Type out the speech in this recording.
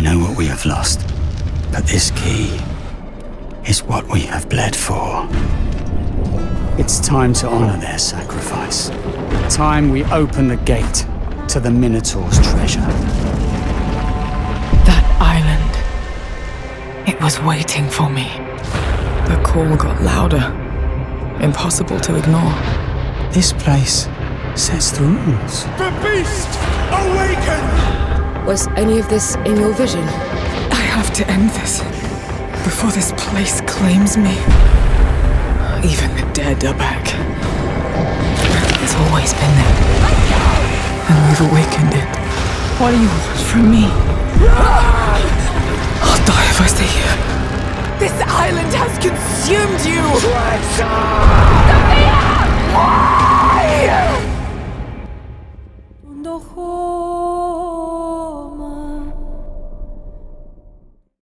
know what we have lost, but this key is what we have bled for. It's time to honor their sacrifice. Time we open the gate to the Minotaur's treasure. That island. It was waiting for me. The call got louder. Impossible to ignore. This place sets the rules. The beast! Awaken! Was any of this in your vision? I have to end this before this place claims me. Even the dead are back. It's always been there. And we've awakened it. What do you want from me? I'll die if I stay here. This island has consumed you! Treasure! Why?